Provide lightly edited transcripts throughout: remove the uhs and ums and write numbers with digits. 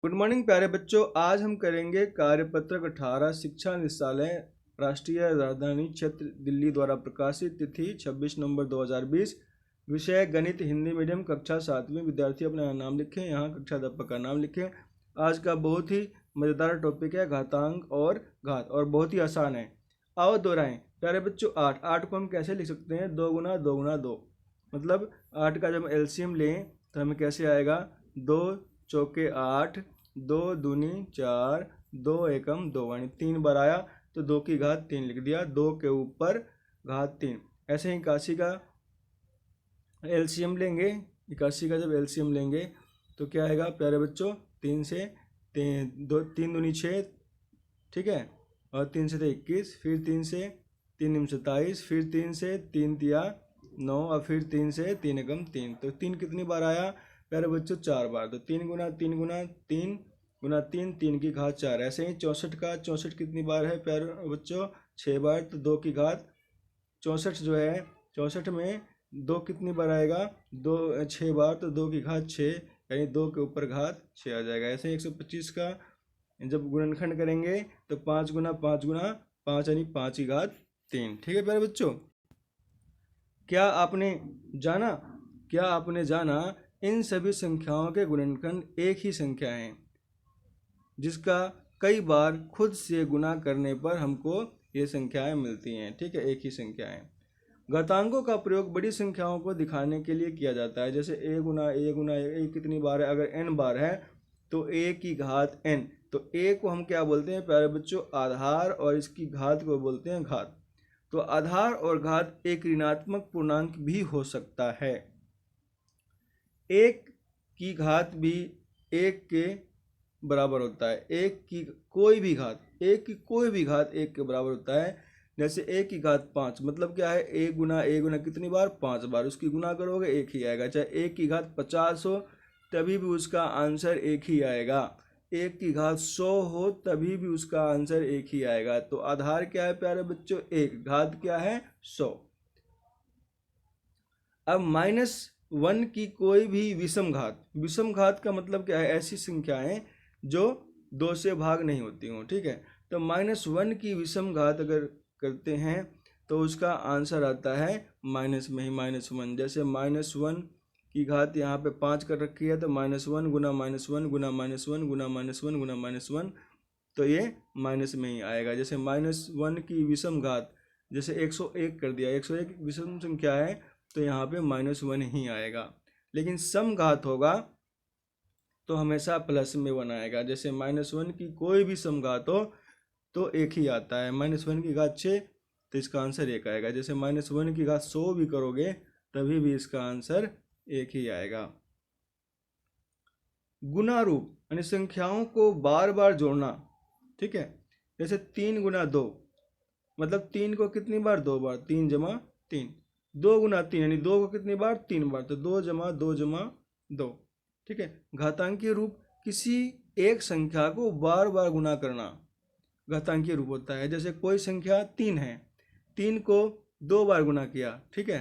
Good morning प्यारे बच्चों। आज हम करेंगे कार्यपत्रक 18 शिक्षा निदेशालय राष्ट्रीय राजधानी क्षेत्र दिल्ली द्वारा प्रकाशित, तिथि 26 नवंबर 2020, विषय गणित, हिंदी मीडियम, कक्षा 7वीं। विद्यार्थी अपना नाम लिखें, यहाँ कक्षा अध्यापक का नाम लिखें। आज का बहुत ही मज़ेदार टॉपिक है घातांक और घात, और बहुत ही आसान है। आओ दोहराएं प्यारे बच्चों। 8 को हम कैसे लिख सकते हैं? 2 गुना 2 गुना 2, मतलब 8 का जब एलसीएम लें तो हमें कैसे आएगा? 2 चौके 8, 2 दूनी 4, 2 एकम 2, यानी 3 बार आया तो 2 की घात 3 लिख दिया, 2 के ऊपर घात 3। ऐसे ही 81 का एलसीएम लेंगे, 81 का जब एलसीएम लेंगे तो क्या आएगा प्यारे बच्चों? 3 से 3 दूनी 6, ठीक है, और 3 से 21, फिर 3 से 3 27, फिर 3 से 3 तिया 9, और फिर 3 से 3 एकम 3। तो 3 कितनी बार आया प्यारे बच्चों? 4 बार। तो 3 गुना 3 गुना 3 गुना 3, 3 की घात 4। ऐसे ही 64 का 64 कितनी बार है प्यारे बच्चों? 6 बार। तो 2 की घात 64 जो है, 64 में 2 कितनी बार आएगा? 2 6 बार, तो 2 की घात 6, यानी 2 के ऊपर घात 6 आ जाएगा। ऐसे ही 125 का जब गुणनखंड करेंगे तो 5 गुना 5 गुना 5, यानी 5 की घात 3। ठीक है प्यारे बच्चों, क्या आपने जाना इन सभी संख्याओं के गुणनखंड एक ही संख्या है, जिसका कई बार खुद से गुना करने पर हमको ये संख्याएं मिलती हैं। ठीक है, एक ही संख्याएं। घातांकों का प्रयोग बड़ी संख्याओं को दिखाने के लिए किया जाता है। जैसे a गुना a कितनी बार है? अगर n बार है तो a की घात n। तो a को हम क्या बोलते हैं प्यारे बच्चों? आधार, और इसकी घात को बोलते हैं घात। तो आधार और घात एक ऋणात्मक पूर्णांक भी हो सकता है। एक की घात भी एक के बराबर होता है। एक की कोई भी घात एक के बराबर होता है। जैसे एक की घात 5, मतलब क्या है? एक गुना कितनी बार? 5 बार। उसकी गुना करोगे एक ही आएगा। चाहे एक की घात 50 हो तभी भी उसका आंसर एक ही आएगा। एक की घात 100 हो तभी भी उसका आंसर एक ही आएगा। तो आधार क्या है प्यारे बच्चों? एक। घात क्या है? 100। अब -1 की कोई भी विषम घात का मतलब क्या है? ऐसी संख्याएं जो 2 से भाग नहीं होती हों। ठीक है, तो -1 की विषम घात अगर करते हैं तो उसका आंसर आता है माइनस में ही -1। जैसे -1 की घात यहाँ पे 5 कर रखी है, तो -1 गुना -1 गुना -1 गुना -1 गुना -1, तो ये माइनस में ही आएगा। जैसे -1 की विषम घात जैसे 101 कर दिया, 101 विषम संख्या है तो यहाँ पे -1 ही आएगा। लेकिन सम घात होगा तो हमेशा प्लस में 1 आएगा। जैसे -1 की कोई भी सम घात हो तो एक ही आता है। -1 की घात 6 तो इसका आंसर 1 आएगा। जैसे -1 की घात 100 भी करोगे तभी भी इसका आंसर 1 ही आएगा। गुना रूप यानी संख्याओं को बार बार जोड़ना। ठीक है, जैसे 3 गुना 2, मतलब 3 को कितनी बार? 2 बार, 3 जमा 3। 2 गुना 3 यानी 2 को कितनी बार? 3 बार, तो 2 जमा 2 जमा 2। ठीक है, घातांकीय रूप किसी एक संख्या को बार बार गुना करना घातांकीय रूप होता है। जैसे कोई संख्या 3 है, 3 को 2 बार गुना किया। ठीक है,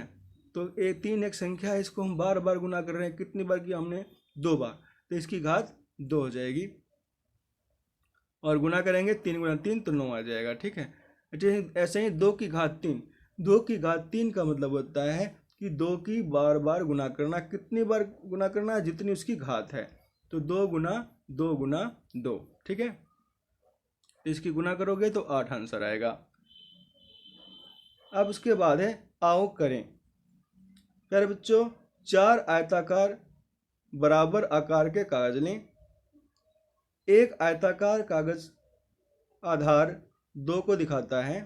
तो 3 एक संख्या है, इसको हम बार बार गुना कर रहे हैं। कितनी बार किया हमने? 2 बार, तो इसकी घात 2 हो जाएगी, और गुना करेंगे 3 गुना 3 तो 9 आ जाएगा। ठीक है, ऐसे ही 2 की घात 3, 2 की घात 3 का मतलब होता है कि 2 की बार बार गुना करना। कितनी बार गुना करना है? जितनी उसकी घात है। तो 2 गुना 2 गुना 2। ठीक है, तो इसकी गुना करोगे तो 8 आंसर आएगा। अब उसके बाद है आओ करें। प्यारे बच्चों, 4 आयताकार बराबर आकार के कागज लें। एक आयताकार कागज आधार 2 को दिखाता है।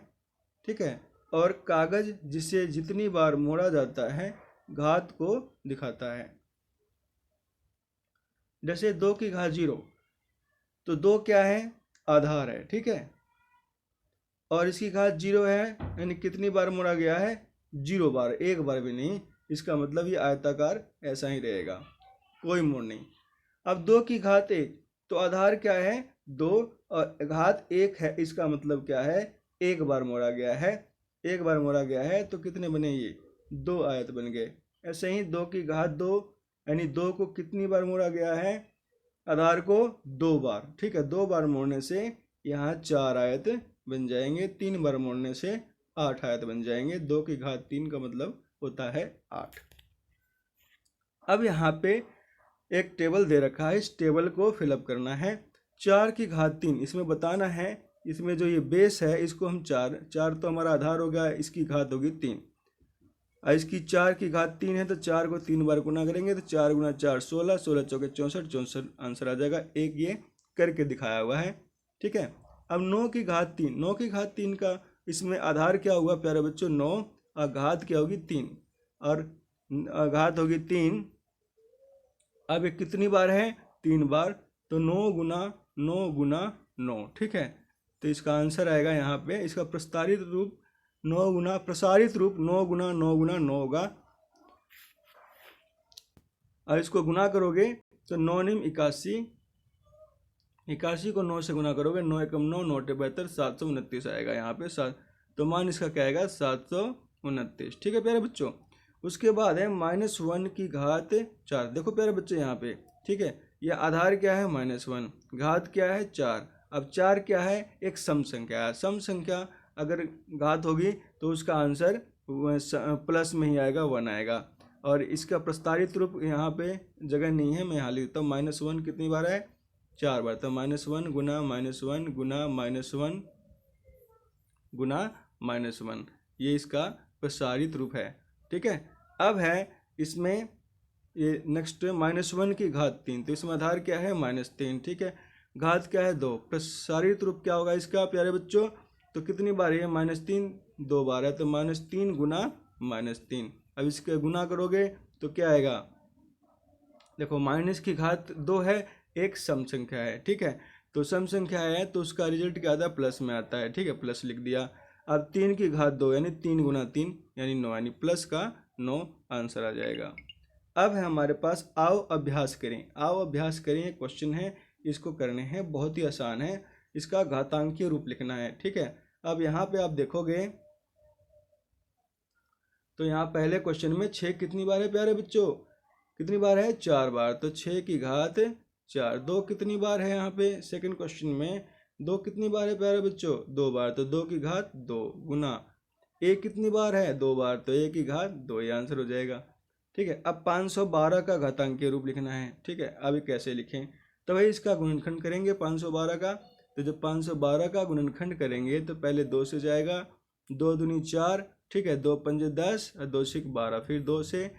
ठीक है, और कागज जिसे जितनी बार मोड़ा जाता है घात को दिखाता है। जैसे 2 की घात 0, तो 2 क्या है? आधार है। ठीक है, और इसकी घात 0 है, यानी कितनी बार मोड़ा गया है? 0 बार, एक बार भी नहीं। इसका मतलब ये आयताकार ऐसा ही रहेगा, कोई मोड़ नहीं। अब 2 की घात 1, तो आधार क्या है? 2, और घात 1 है, इसका मतलब क्या है? एक बार मोड़ा गया है। एक बार मोड़ा गया है तो कितने बने? ये 2 आयत बन गए। ऐसे ही 2 की घात 2, यानी 2 को कितनी बार मोड़ा गया है? आधार को 2 बार, ठीक है, 2 बार मोड़ने से यहाँ 4 आयत बन जाएंगे, 3 बार मोड़ने से 8 आयत बन जाएंगे। 2 की घात 3 का मतलब होता है 8। अब यहाँ पे एक टेबल दे रखा है, इस टेबल को फिलअप करना है। 4 की घात 3 इसमें बताना है, इसमें जो ये बेस है इसको हम 4 तो हमारा आधार हो गया, इसकी घात होगी 3, और इसकी 4 की घात 3 है तो 4 को 3 बार गुना करेंगे तो 4 गुना 4 16, 16 चौके 64, 64 आंसर आ जाएगा। एक ये करके दिखाया हुआ है, ठीक है। अब 9 की घात 3, 9 की घात 3 का इसमें आधार क्या हुआ प्यारे बच्चों 9, और घात क्या होगी 3, और घात होगी 3। अब ये कितनी बार है 3 बार, तो 9 गुना 9 गुना 9, ठीक है। तो इसका आंसर आएगा यहाँ पे, इसका प्रस्तारित रूप 9 गुना प्रसारित रूप 9 गुना 9 गुना 9 होगा। और इसको गुना करोगे तो 9 निम 81, 81 को 9 से गुना करोगे 9 एकम 9, 9 अट्ठे 72, 729 आएगा यहाँ पे 7, तो मान इसका क्या आएगा 729, ठीक है प्यारे बच्चों। उसके बाद है -1 की घात 4, देखो प्यारे बच्चे यहाँ पे, ठीक है, यह आधार क्या है -1, घात क्या है 4। अब 4 क्या है, एक सम संख्या है, सम संख्या अगर घात होगी तो उसका आंसर प्लस में ही आएगा, 1 आएगा। और इसका प्रस्तारित रूप यहाँ पे जगह नहीं है, मैं यहाँ लिखता हूँ -1 कितनी बार है 4 बार, तो -1 गुना -1 गुना -1 गुना -1, ये इसका प्रसारित रूप है, ठीक है। अब है इसमें ये नेक्स्ट -1 की घात 3, तो इसमें आधार क्या है -3, ठीक है, घात क्या है 2, प्रसारित रूप क्या होगा इसका प्यारे बच्चों, तो कितनी बार है -3 2 बार है, तो -3 गुना -3। अब इसके गुना करोगे तो क्या आएगा, देखो माइनस की घात 2 है, एक सम संख्या है, ठीक है, तो सम संख्या है तो उसका रिजल्ट क्या आता है प्लस में आता है, ठीक है, प्लस लिख दिया। अब 3 की घात 2 यानी 3 गुना 3 यानी 9, यानी प्लस का 9 आंसर आ जाएगा। अब है हमारे पास आओ अभ्यास करें, आओ अभ्यास करें, एक क्वेश्चन है, इसको करने हैं, बहुत ही आसान है, इसका घातांकीय रूप लिखना है, ठीक है। अब यहाँ पे आप देखोगे तो यहाँ पहले क्वेश्चन में 6 कितनी बार है प्यारे बच्चों, कितनी बार है 4 बार, तो 6 की घात 4। 2 कितनी बार है यहाँ पे सेकंड क्वेश्चन में, 2 कितनी बार है प्यारे बच्चों 2 बार, तो 2 की घात 2 गुना 1 कितनी बार है 2 बार, तो 1 की घात 2, ये आंसर हो जाएगा, ठीक है। अब 512 का घातांकीय रूप लिखना है, ठीक है। अब कैसे लिखें, तो भाई इसका गुणनखंड करेंगे 512 का, तो जब 512 का गुणनखंड करेंगे तो पहले 2 से जाएगा, 2 दूनी 4, ठीक है, 2 पंजे 10 और 2 छिक 12, फिर 2 से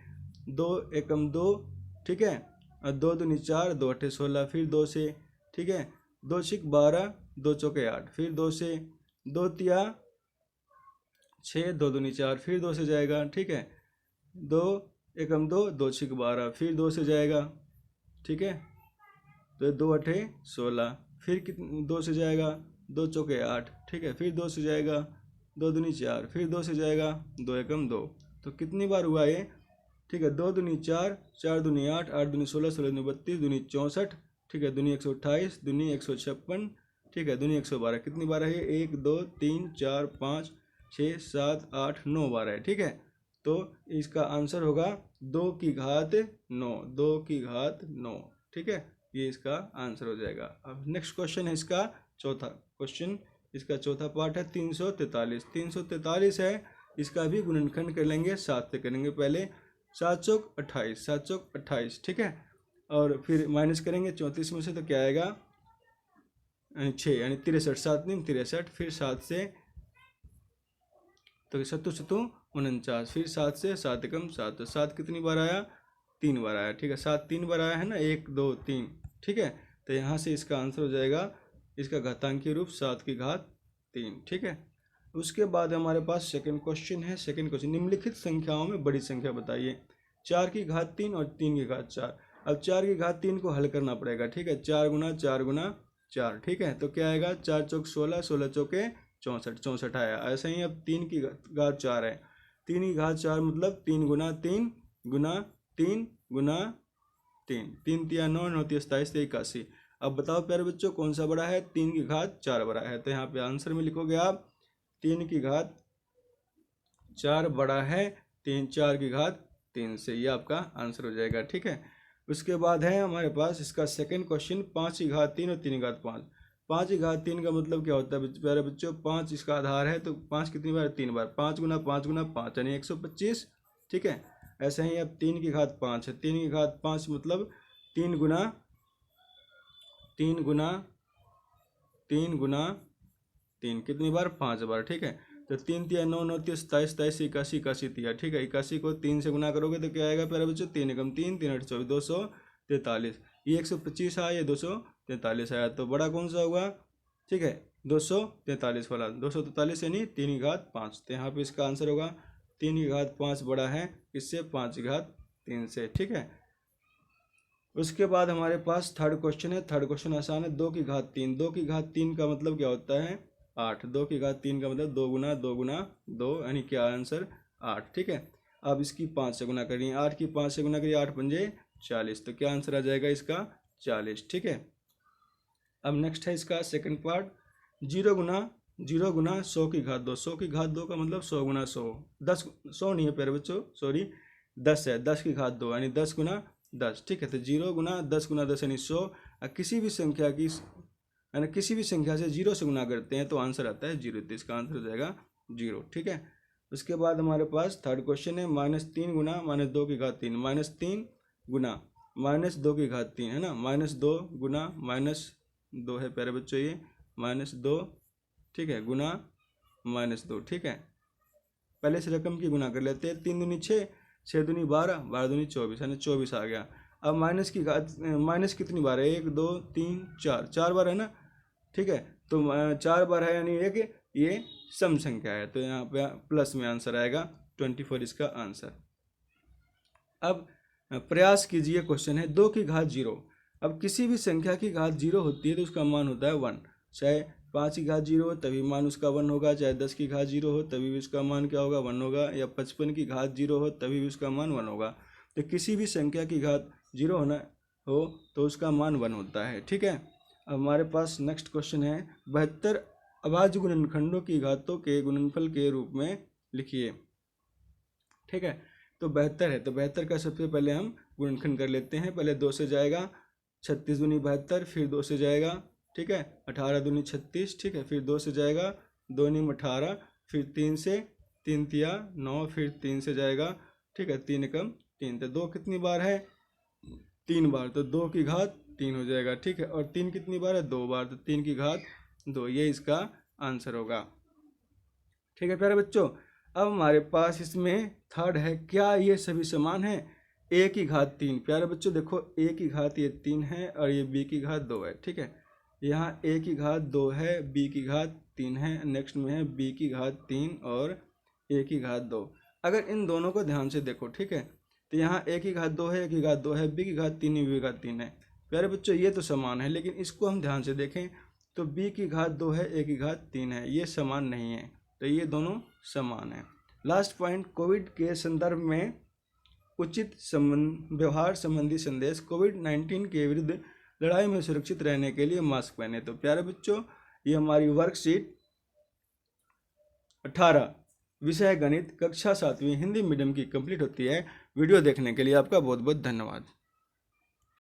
2 एकम 2, ठीक है, और 2 दूनी 4, 2 अट्ठे 16, फिर 2 से, ठीक है, 2 छिक 12, 2 चौके 8, फिर 2 से 2 तिया 6, 2 दूनी 4, फिर 2 से जाएगा, ठीक है, 2 एकम 2, 2 छिक 12, फिर 2 से जाएगा, ठीक है, तो 2 अट्ठे 16, फिर कितने 2 से जाएगा, 2 चौके 8, ठीक है, फिर 2 से जाएगा, 2 दूनी 4, फिर 2 से जाएगा, 2 एकम 2, तो कितनी बार हुआ ये, ठीक है, 2 दूनी 4, 4 दूनी 8, 8 दूनी 16, 16 दूनी 32, दूनी 64, ठीक है, दूनी 128, दूनी 156, ठीक है, दूनी 112, कितनी बार है ये 1 2 3 4 5 6 7 8 9 बार है, ठीक है। तो इसका आंसर होगा 2 की घात 9, 2 की घात 9, ठीक है, ये इसका आंसर हो जाएगा। अब नेक्स्ट क्वेश्चन है इसका चौथा क्वेश्चन, इसका चौथा पार्ट है 343, 343 है, इसका भी गुणनखंड कर लेंगे, 7 से करेंगे पहले, 7 चौक 28, 7 चौक 28, ठीक है, और फिर माइनस करेंगे 34 में से, तो क्या आएगा 6 यानी 63, 7 नीम 63, फिर 7 से तो 7 7 49, फिर 7 से 7 एकम 7, तो 7 कितनी बार आया 3 बार आया, ठीक है, 7 3 बार आया है ना, 1 2 3, ठीक है, तो यहाँ से इसका आंसर हो जाएगा, इसका घातांकीय रूप 7 की घात 3, ठीक है। उसके बाद हमारे पास सेकंड क्वेश्चन है, सेकंड क्वेश्चन, निम्नलिखित संख्याओं में बड़ी संख्या बताइए, 4 की घात 3 और 3 की घात 4। अब 4 की घात 3 को हल करना पड़ेगा, ठीक है, 4 गुना 4 गुना 4, ठीक है, तो क्या आएगा 4 चौक 16, 16 चौके 64, 64 आया। ऐसे ही अब 3 की घात 4 है, 3 की घात 4 मतलब 3 गुना 3 गुना 3 गुना 3, 3 तिया 9, 9 तिया 27, 81। अब बताओ प्यारे बच्चों कौन सा बड़ा है, 3 की घात 4 बड़ा है, तो यहाँ पे आंसर में लिखोगे आप 3 की घात 4 बड़ा है 3, 4 की घात 3 से, ये आपका आंसर हो जाएगा, ठीक है। उसके बाद है हमारे पास इसका सेकंड क्वेश्चन 5 की घात 3 और 3 की घात 5। 5 की घात 3 का मतलब क्या होता है प्यारे बच्चों, 5 इसका आधार है तो 5 कितनी बार, 3 बार, 5 गुना 5 गुना 5 यानी 125। ठीक है, ऐसे ही अब 3 की घात 5 है, 3 की घात 5 मतलब 3 गुना 3 गुना 3 गुना 3 कितनी बार, 5 बार। ठीक है, तो 3 तिया 9, 9 तिया 27, 27 81, 81 तिया। ठीक है, 81 को 3 से गुना करोगे तो क्या आएगा प्यारे बच्चों, 3 एकम 3, 3 8 24, 243। ये 125 आया, ये 243 आया, तो बड़ा कौन सा होगा। ठीक है, 243 वाला, 243 यानी 3 की घात 5। तो यहाँ पे इसका आंसर होगा 3 की घात 5 बड़ा है इससे, 5 की घात 3 से। ठीक है, उसके बाद हमारे पास थर्ड क्वेश्चन है। थर्ड क्वेश्चन आसान है, 2 की घात 3। 2 की घात 3 का मतलब क्या होता है, 8। 2 की घात 3 का मतलब 2 गुना 2 गुना 2 यानी क्या आंसर, 8। ठीक है, अब इसकी 5 से गुना करिए, 8 की 5 से गुना करिए, 8 पंजे 40, तो क्या आंसर आ जाएगा इसका 40। ठीक है, अब नेक्स्ट है इसका सेकंड पार्ट, 0 गुना 100 की घात 2। 100 की घात 2 का मतलब 100 गुना 100, 10 100 नहीं है प्यारे बच्चों, सॉरी 10 है, 10 की घात 2 यानी 10 गुना 10। ठीक है, तो 0 गुना 10 गुना 10 यानी 100। किसी भी संख्या की यानी किसी भी संख्या से 0 से गुना करते हैं तो आंसर आता है 0, तो इसका आंसर हो जाएगा 0। ठीक है, उसके बाद हमारे पास थर्ड क्वेश्चन है, -3 गुना -2 की घात 3। -3 गुना -2 की घात 3 है ना, -2 गुना -2 है प्यारे बच्चों, ये -2। ठीक है, गुना -2। ठीक है, पहले से रकम की गुना कर लेते हैं, 3 दूनी 6, 6 दूनी 12, 12 दूनी 24 यानी 24 आ गया। अब माइनस की घात, माइनस कितनी बार है, 1 2 3 4, 4 बार है ना। ठीक है, तो 4 बार है यानी एक ये सम संख्या है, तो यहाँ पे प्लस में आंसर आएगा 24 इसका आंसर। अब प्रयास कीजिए, क्वेश्चन है 2 की घात 0। अब किसी भी संख्या की घात 0 होती है तो उसका मान होता है 1। चाहे 5 की घात 0 हो तभी मान उसका 1 होगा, चाहे 10 की घात 0 हो तभी भी उसका मान क्या होगा, 1 होगा, या 55 की घात 0 हो तभी भी उसका मान 1 होगा। तो किसी भी संख्या की घात 0 होना हो तो उसका मान 1 होता है। ठीक है, अब हमारे पास नेक्स्ट क्वेश्चन है, 72 अभाज्य गुणनखंडों की घातों के गुणनफल के रूप में लिखिए। ठीक है, तो 72 है, तो 72 का सबसे पहले हम गुणनखंड कर लेते हैं। पहले 2 से जाएगा 36 दूनी 72, फिर 2 से जाएगा। ठीक है, 18 दूनी 36। ठीक है, फिर 2 से जाएगा, 2 नीम 18, फिर 3 से, 3 तिया 9, फिर 3 से जाएगा। ठीक है, 3 एकम 3, तो 2 कितनी बार है, 3 बार, तो 2 की घात 3 हो जाएगा। ठीक है, और 3 कितनी बार है, 2 बार, तो 3 की घात 2, ये इसका आंसर होगा। ठीक है प्यारे बच्चों, अब हमारे पास इसमें थर्ड है, क्या ये सभी समान है, a की घात 3। प्यारे बच्चों देखो, a की घात ये 3 है और ये b की घात 2 है। ठीक है, यहाँ a की घात 2 है, b की घात 3 है, नेक्स्ट में है b की घात 3 और a की घात 2। अगर इन दोनों को ध्यान से देखो, ठीक है, तो यहाँ a की घात 2 है, a की घात 2 है, b की घात 3 है, b की घात 3 है। प्यारे बच्चों ये तो समान है, लेकिन इसको हम ध्यान से देखें तो b की घात 2 है, a की घात 3 है, ये समान नहीं है, तो ये दोनों समान है। लास्ट पॉइंट, कोविड के संदर्भ में उचित व्यवहार संबंधी संदेश, कोविड-19 के विरुद्ध लड़ाई में सुरक्षित रहने के लिए मास्क पहने। तो प्यारे बच्चों ये हमारी वर्कशीट 18 विषय गणित कक्षा 7वीं हिंदी मीडियम की कंप्लीट होती है। वीडियो देखने के लिए आपका बहुत बहुत धन्यवाद।